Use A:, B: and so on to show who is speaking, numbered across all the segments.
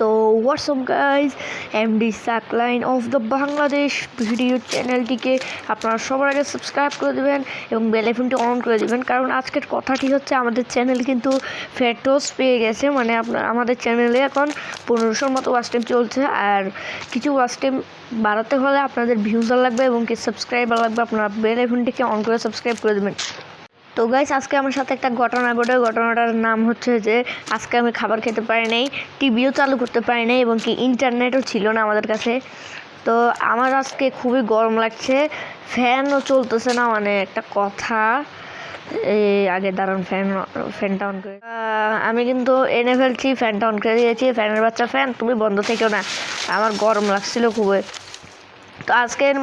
A: তো WhatsApp guys, MD Saqlain of the Bangladesh video চ্যানেলটিকে আপনারা সবার আগে সাবস্ক্রাইব করে দেবেন এবং বেল আইকনটি অন করে দেবেন, কারণ আজকের কথাটি হচ্ছে আমাদের চ্যানেল কিন্তু ফেটোস পেয়ে গেছে। মানে আমাদের চ্যানেলে এখন 1500-র মতো ওয়াচ টাইম চলছে, আর কিছু ওয়াচ টাইম বাড়াতে হলে আপনাদের ভিউজার লাগবে এবং কি সাবস্ক্রাইবার লাগবে। আপনারা বেল আইকনটিকে অন করে সাবস্ক্রাইব করে দেবেন। তো গাইস, আজকে আমার সাথে একটা ঘটনা ঘটে। ঘটনাটার নাম হচ্ছে যে আজকে আমি খাবার খেতে পারি নাই, টিভিও চালু করতে পারি নাই এবং কি ইন্টারনেটও ছিল না আমাদের কাছে। তো আমার আজকে খুবই গরম লাগছে, ফ্যানও চলতেছে না। মানে একটা কথা, আগে দাঁড়ান, ফ্যানটা অন করে আমি কিন্তু এনে ফেলছি, ফ্যানটা অন করে দিয়েছি। ফ্যানের বাচ্চা ফ্যান, তুমি বন্ধ থেকেও না, আমার গরম লাগছিল খুবই। তো আজকের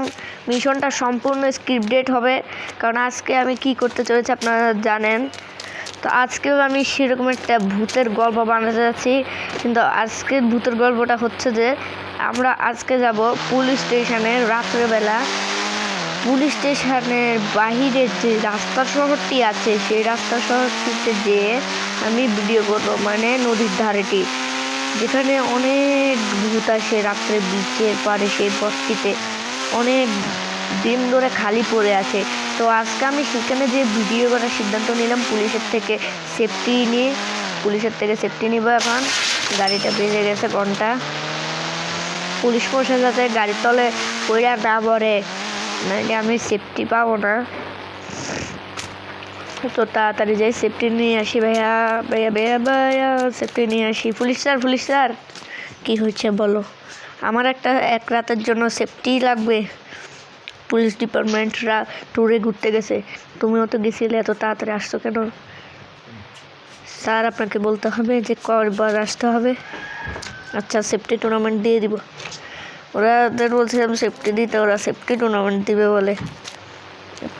A: মিশনটা সম্পূর্ণ স্ক্রিপ্টেড হবে, কারণ আজকে আমি কি করতে চলেছি আপনারা জানেন। তো আজকেও আমি সেরকম একটা ভূতের গল্প বানাতে যাচ্ছি, কিন্তু আজকের ভূতের গল্পটা হচ্ছে যে আমরা আজকে যাব পুলিশ স্টেশনে। রাত্রেবেলা পুলিশ স্টেশনের বাহিরের যে রাস্তা শহরটি আছে, সেই রাস্তা শহরটিতে যেয়ে আমি ভিডিও করব, মানে নদীর ধারেটি, যেখানে অনেক ভূত আসে রাত্রে বিচের পাড়ে। সেই বস্তিতে অনেক দিন ধরে খালি পড়ে আছে। তো আজকে আমি সেখানে যে ভিডিও করার সিদ্ধান্ত নিলাম, পুলিশের থেকে সেফটি নিব। এখন গাড়িটা বেজে গেছে ঘন্টা, পুলিশ প্রশাসন যাতে গাড়ির তলে পড়া না পড়ে, মানে আমি সেফটি পাবো না। তো তাড়াতাড়ি যাই সেফটি নিয়ে আসি। ভাইয়া ভাইয়া ভাইয়া ভাইয়া সেফটি নিয়ে আসি। পুলিশ স্যার কী হয়েছে বলো? আমার এক রাতের জন্য সেফটি লাগবে। পুলিশ ডিপার্টমেন্টরা ট্যুরে ঘুরতে গেছে, তুমিও তো গেছিলে, এত তাড়াতাড়ি আসছো কেন? স্যার আপনাকে বলতে হবে যে কবার আসতে হবে। আচ্ছা, সেফটি টুর্নামেন্ট দিয়ে দিব। ওদের বলছিলাম সেফটি দিতে, ওরা সেফটি টুর্নামেন্ট দিবে বলে।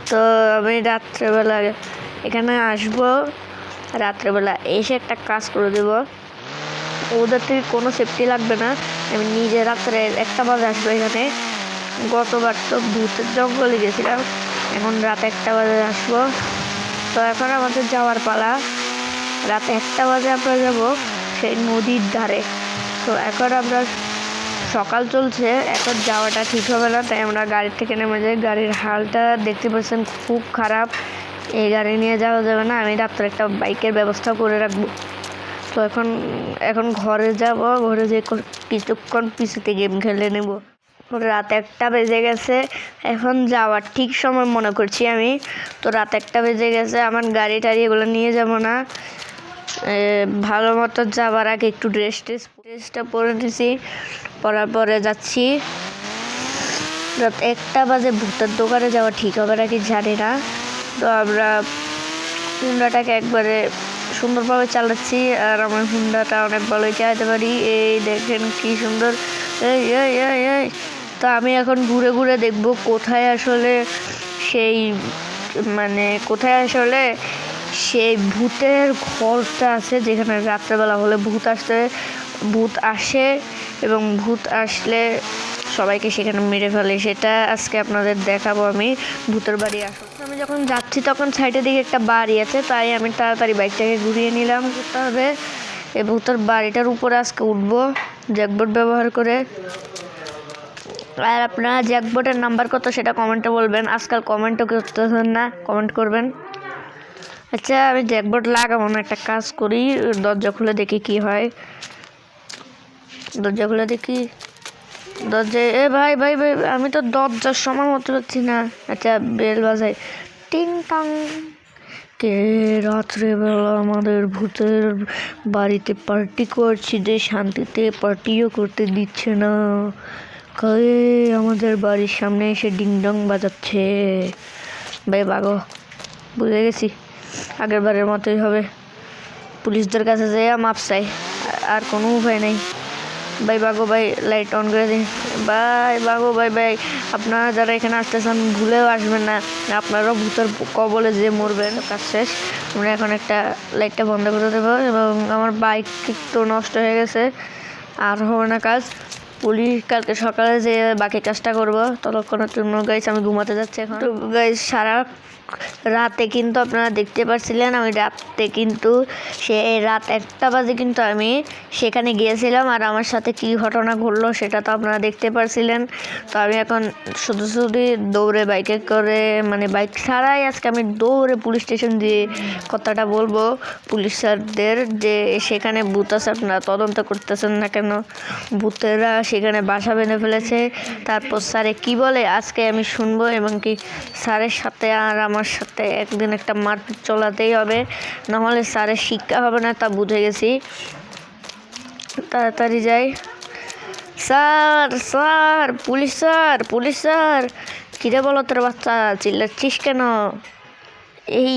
A: তো আমি রাত্রেবেলা এখানে আসবো, রাত্রেবেলা এসে একটা কাজ করে দেব। ওদের থেকে কোনো সেফটি লাগবে না, আমি নিজে রাত্রে 1টা বাজে আসবো এখানে। গতবার তো ভূতের জঙ্গলে গেছিলাম, এখন রাত 1টা বাজে আসবো। তো এখন আমাদের যাওয়ার পালা। রাত 1টা বাজে আমরা যাব সেই নদীর ধারে। তো এখন আমরা সকাল চলছে, এখন যাওয়াটা ঠিক হবে না, তাই আমরা গাড়ি থেকে নেমে যাই। গাড়ির হালটা দেখতে পাচ্ছেন খুব খারাপ, এই গাড়ি নিয়ে যাওয়া যাবে না। আমি রাত্রে একটা বাইকের ব্যবস্থা করে রাখবো। তো এখন ঘরে যাব, ঘরে যেয়ে কিছুক্ষণ পিসিতে গেম খেলে নেব। রাত 1টা বেজে গেছে, এখন যাওয়ার ঠিক সময় মনে করছি আমি। তো রাত 1টা বেজে গেছে, আমার গাড়ি টাড়ি এগুলো নিয়ে যাব না। ভালো মতো যাওয়ার আগে একটু ড্রেসটা পরে নিয়েছি, পরার পরে যাচ্ছি। রাত 1টা বাজে ভূতের দোকানে যাওয়া ঠিক হবে নাকি জানি না। তো আমরা হুন্ডাটাকে একবারে সুন্দরভাবে চালাচ্ছি, আর আমার হুন্ডাটা অনেক ভালোই চালাতে পারি। এই দেখেন কি সুন্দর। এই তো আমি এখন ঘুরে ঘুরে দেখব কোথায় আসলে সেই ভূতের ঘরটা আছে, যেখানে রাত্রেবেলা হলে ভূত আসে এবং ভূত আসলে সবাইকে সেখানে মেরে ফেলে। সেটা আজকে আপনাদের দেখাবো আমি। ভূতের বাড়ি আমি যখন যাচ্ছি তখন সাইডের দিকে একটা বাড়ি আছে, তাই আমি তাড়াতাড়ি বাইকটাকে ঘুরিয়ে নিলাম। করতে হবে এই ভূতের বাড়িটার উপরে আজকে উঠবো জ্যাকবোর্ড ব্যবহার করে। আর আপনারা জ্যাকবোর্ডের নাম্বার কত সেটা কমেন্টে বলবেন। আজকাল কমেন্টও করতেছেন না, কমেন্ট করবেন। আচ্ছা, আমি জ্যাকবোর্ড লাগাবো না, একটা কাজ করি, দরজা খুলে দেখি কি হয়। দরজা খুলে দেখি, দরজায় ভাই ভাই ভাই আমি তো দরজার সময় হতে পারছি না। আচ্ছা, বেল বাজাই, টিং টং। কে রাত্রেবেলা আমাদের ভূতের বাড়িতে পার্টি করছি, যে শান্তিতে পার্টিও করতে দিচ্ছে না। কে আমাদের বাড়ির সামনে এসে ডিং ডং বাজাচ্ছে? ভাই বাগো, বুঝে গেছি, আগের বারের মতোই হবে। পুলিশদের কাছে যাই মাপ চাই, আর কোনো উপায় নেই। ভাই বাগো ভাই, লাইট অন করে দিন। ভাই বাগো ভাই ভাই, আপনারা যারা এখানে আসতেছেন ভুলেও আসবেন না, আপনারাও ভূতের কবলে যে মরবেন। কাজ শেষ, আমরা এখন একটা লাইটটা বন্ধ করে দেবো। এবং আমার বাইক একটু নষ্ট হয়ে গেছে, আর হবে না কাজ। পুলিশ কালকে সকালে যে বাকি কাজটা করবো, ততক্ষণের জন্য গাইস আমি ঘুমাতে যাচ্ছি এখন। তো গাইস, সারা রাতে কিন্তু আপনারা দেখতে পাচ্ছিলেন আমি রাতে কিন্তু রাত 1টা বাজে কিন্তু আমি সেখানে গিয়েছিলাম, আর আমার সাথে কি ঘটনা ঘটলো সেটা তো আপনারা দেখতে পাচ্ছিলেন। তো আমি এখন শুধু দৌড়ে বাইকে করে মানে বাইক ছাড়াই আজকে আমি দৌড়ে পুলিশ স্টেশন দিয়ে কথাটা বলবো পুলিশ স্যারদের যে সেখানে ভূত আছে, আপনারা তদন্ত করতেছেন না কেন, ভূতেরা সেখানে বাসা বেঁধে ফেলেছে। তারপর স্যারে কি বলে আজকে আমি শুনবো, এবং কি স্যারের সাথে আর আমার সাথে একদিন একটা মারপিট চলাতেই হবে, নাহলে স্যারের শিক্ষা হবে না, তা বুঝে গেছি। তাড়াতাড়ি যাই। Sir sir police sir police sir, কিরে বলো তোর বাচ্চা চিল্লাচ্ছিস কেন? এই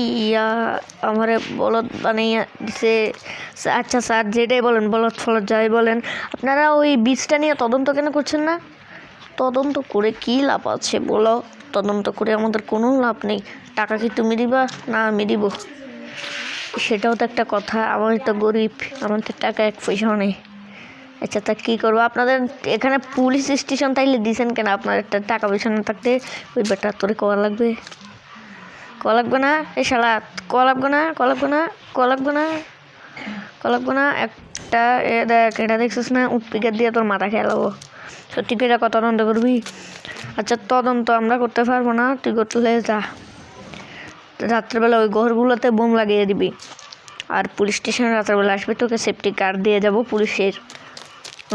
A: আমারে বলদ বানিয়ে দিছে। আচ্ছা স্যার যেটাই বলেন, বলদ ফলদ যাই বলেন, আপনারা ওই বীজটা নিয়ে তদন্ত কেন করছেন না? তদন্ত করে কি লাভ আছে বলো? তদন্ত করে আমাদের কোনো লাভ নেই। টাকা কি তুমি দিবা না আমি দিব? সেটাও তো একটা কথা, আমি তো গরিব, আমার তো টাকা 1 পয়সাও নেই। আচ্ছা তা কী করবো? আপনাদের এখানে পুলিশ স্টেশন তাইলে দিছেন কেন? আপনার একটা টাকা পয়সা না থাকতে ওই বেটা তোরে কওয়া লাগবে না? এই শালা লাগবে না একটা দেখ, এটা দেখছিস না, উৎপিকার দিয়ে তোর মাথা খেলাবো। সত্যি করে তদন্ত করবি? আচ্ছা তদন্ত আমরা করতে পারবো না, তুই করতে যা, রাত্রেবেলা ওই ঘরগুলোতে বোম লাগিয়ে দিবি, আর পুলিশ স্টেশনে রাত্রেবেলা আসবে, তোকে সেফটি কার্ড দিয়ে যাব পুলিশের।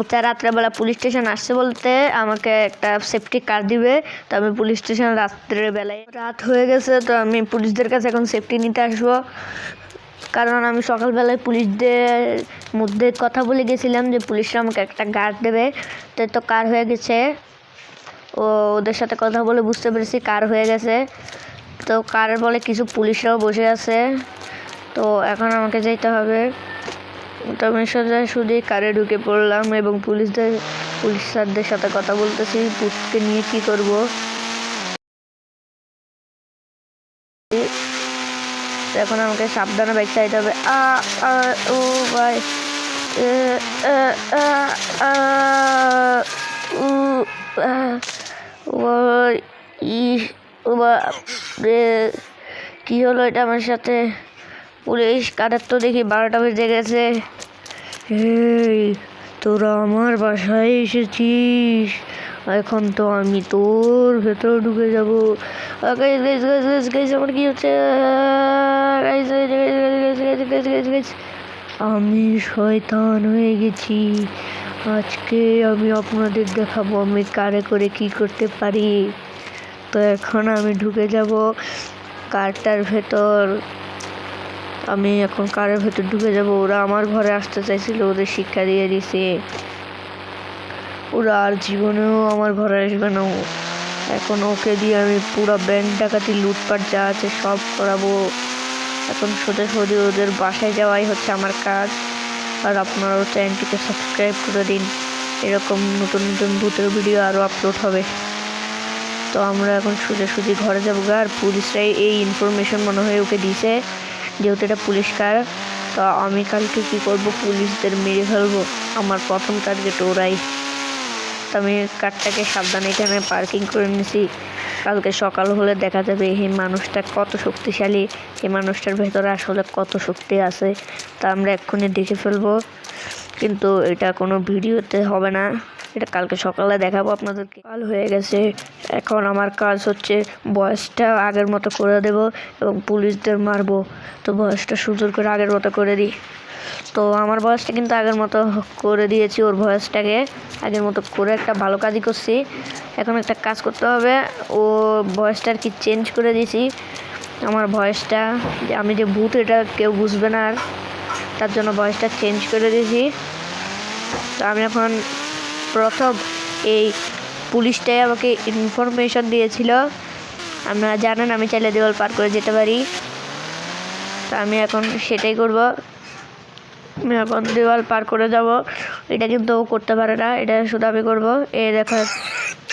A: আচ্ছা রাত্রেবেলা পুলিশ স্টেশন আসছে বলতে আমাকে একটা সেফটি কার্ড দিবে, তো আমি পুলিশ স্টেশন রাত্রেবেলায়, রাত হয়ে গেছে, তো আমি পুলিশদের কাছে এখন সেফটি নিতে আসবো, কারণ আমি সকালবেলায় পুলিশদের মধ্যে কথা বলে গেছিলাম যে পুলিশরা আমাকে একটা গার্ড দেবে, তো কার হয়ে গেছে, ওদের সাথে কথা বলে বুঝতে পেরেছি কার হয়ে গেছে। তো কার বলে কিছু পুলিশরাও বসে আছে, তো এখন আমাকে যেতে হবে। তো আমি শুধু কারে ঢুকে পড়লাম এবং পুলিশ স্যারদের সাথে কথা বলতেছি ভূতকে নিয়ে কি করব। এখন আমাকে সাবধানে বাইক চাইতে হবে। ও ভাই কি হলো এটা আমার সাথে? পুলিশ কাটার তো দেখি 12টা বেজে গেছে। এই তোরা আমার বাসায় এসেছিস, এখন তো আমি তোর ভেতর ঢুকে যাবো। আমার কি হচ্ছে? আমি শয়তান হয়ে গেছি, আজকে আমি আপনাদের দেখাবো আমি কারে করে কি করতে পারি। তো এখন আমি ঢুকে যাব কারটার ভেতর, আমি এখন কারের ভেতর ঢুকে যাব। ওরা আমার ঘরে আসতে চাইছিল, ওদের শিক্ষা দিয়ে দিছে, ওরা আর জীবনেও আমার ঘরে আসবে না। এখন ওকে দিয়ে আমি পুরো ব্যাংক ডাকাতি লুটপাট যা আছে সব করাবো। এখন সোজাসুজি ওদের বাসায় যাওয়াই হচ্ছে আমার কাজ। আর আপনারাও চ্যানেলটিকে সাবস্ক্রাইব করে দিন, এরকম নতুন নতুন ভূতের ভিডিও আরও আপলোড হবে। তো আমরা এখন সোজাসুজি ঘরে যাবো, আর পুলিশরাই এই ইনফরমেশন মনে হয় ওকে দিয়েছে, যেহেতু এটা পুলিশ কার। তো আমি কালকে কি করব, পুলিশদের মেরে ফেলবো, আমার প্রথম টার্গেট ওরাই। তো আমি কারটাকে সাবধানে এখানে পার্কিং করে নিয়েছি, কালকে সকাল হলে দেখা যাবে এই মানুষটা কত শক্তিশালী, এই মানুষটার ভেতরে আসলে কত শক্তি আছে, তা আমরা এক্ষুনি দেখে ফেলবো। কিন্তু এটা কোনো ভিডিওতে হবে না, এটা কালকে সকালে দেখাবো আপনাদেরকে। কাল হয়ে গেছে, এখন আমার কাজ হচ্ছে বয়সটা আগের মতো করে দেব এবং পুলিশদের মারবো। তো বয়সটা সুন্দর করে আগের মতো করে দিই। তো আমার বয়সটা কিন্তু আগের মতো করে দিয়েছি, ওর বয়সটাকে আগের মতো করে একটা ভালো কাজই করছি। এখন একটা কাজ করতে হবে, ও বয়সটা আর কি চেঞ্জ করে দিয়েছি, আমার বয়সটা যে আমি যে ভূত এটা কেউ বুঝবে না, আর তার জন্য বয়সটা চেঞ্জ করে দিয়েছি। তো আমি এখন প্রথম এই পুলিশটাই আমাকে ইনফরমেশন দিয়েছিল, আপনারা জানেন আমি চাইলে দেওয়াল পার করে যেতে পারি, তো আমি এখন সেটাই করব। আমি এখন দেওয়াল পার করে যাব, এটা কিন্তু ও করতে পারে না, এটা শুধু আমি করবো। দেখো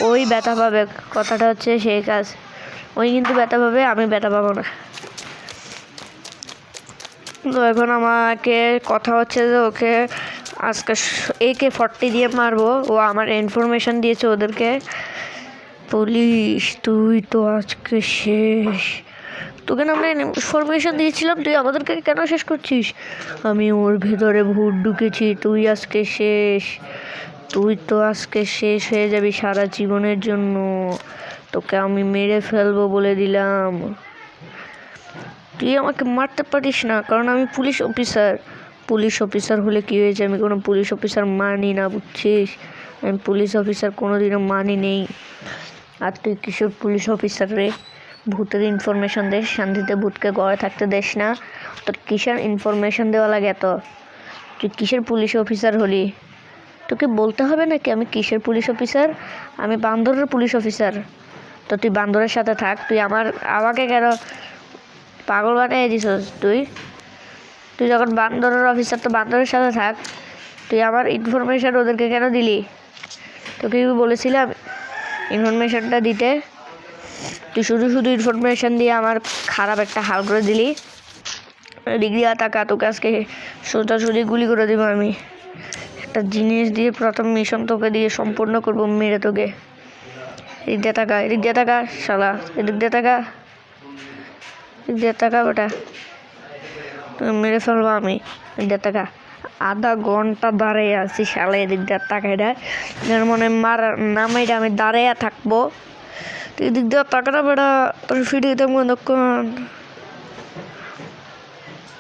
A: ওই ব্যথা পাবে, কথাটা হচ্ছে সেই কাজ, ওই কিন্তু ব্যথা পাবে, আমি ব্যথা পাবো না। তো এখন আমাকে কথা হচ্ছে যে ওকে আজকে AK-40 দিয়ে মারবো, ও আমার ইনফরমেশন দিয়েছে ওদেরকে। পুলিশ তুই তো আজকে শেষ, তোকে না আমরা ইনফরমেশন দিয়েছিলাম, তুই আমাদেরকে কেন শেষ করছিস? আমি ওর ভেতরে ভূত ঢুকেছি, তুই আজকে শেষ। তুই তো আজকে শেষ হয়ে যাবি সারা জীবনের জন্য। তোকে আমি মেরে ফেলবো বলে দিলাম। তুই আমাকে মারতে পারিস না, কারণ আমি পুলিশ অফিসার। পুলিশ অফিসার হলে কী হয়েছে? আমি কোনো পুলিশ অফিসার মানি না, বুঝছিস? আমি পুলিশ অফিসার কোনোদিনও মানি নেই। আর তুই কিসের পুলিশ অফিসার রে? ভূতের ইনফরমেশন দেস, শান্তিতে ভূতকে ঘরে থাকতে দেস না। তোর কিসের ইনফরমেশন দেওয়া লাগে এত? তুই কিসের পুলিশ অফিসার হলি? তোকে বলতে হবে নাকি আমি কিসের পুলিশ অফিসার? আমি বান্দরের পুলিশ অফিসার। তো তুই বান্দরের সাথে থাক। তুই আমাকে কেন পাগল বানিয়ে দিছিস? তুই যখন বান্দরের অফিসার তো বান্দরের সাথে থাক। তুই আমার ইনফরমেশান ওদেরকে কেন দিলি? তোকে বলেছিলাম ইনফরমেশানটা দিতে, তুই শুধু ইনফরমেশান দিয়ে আমার খারাপ একটা হাল করে দিলি। ডিগ্রি টাকা তোকে আজকে সোজাসুজি গুলি করে দেবো আমি। একটা জিনিস দিয়ে প্রথম মিশন তোকে দিয়ে সম্পূর্ণ করবো, মেরে তোকে। এদিক দিয়ে টাকা শালা, এদিক দিয়ে টাকা বেটা, তোকে মেরে ফেলবো আমি। এদিক দিয়ে টাকা। আধা ঘন্টা দাঁড়িয়ে আছি শালা, এদিক দিয়ে টাকাটা যার মনে মার নামাইটা আমি দাঁড়িয়ে থাকবো। তুই এদিক দিয়ে টাকাটা বেটা, তোর ফিরিয়ে দেবো তখন।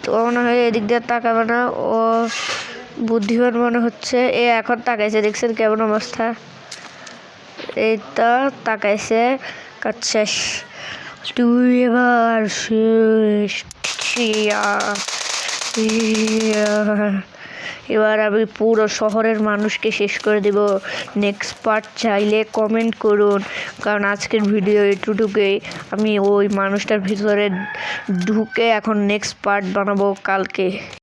A: তো মনে হয় এদিক দিয়ে তাকাবে না, ও বুদ্ধিমান মনে হচ্ছে। এ এখন তাকাইছে, দেখছেন কেমন অবস্থা? এই তো তাকাইছে, কাজ শেষ। তুই এবার শেষ। এবার আমি পুরো শহরের মানুষকে শেষ করে দেব। নেক্সট পার্ট চাইলে কমেন্ট করুন, কারণ আজকের ভিডিও এটুকুই। আমি ওই মানুষটার ভিতরে ঢুকে এখন নেক্সট পার্ট বানাবো কালকে।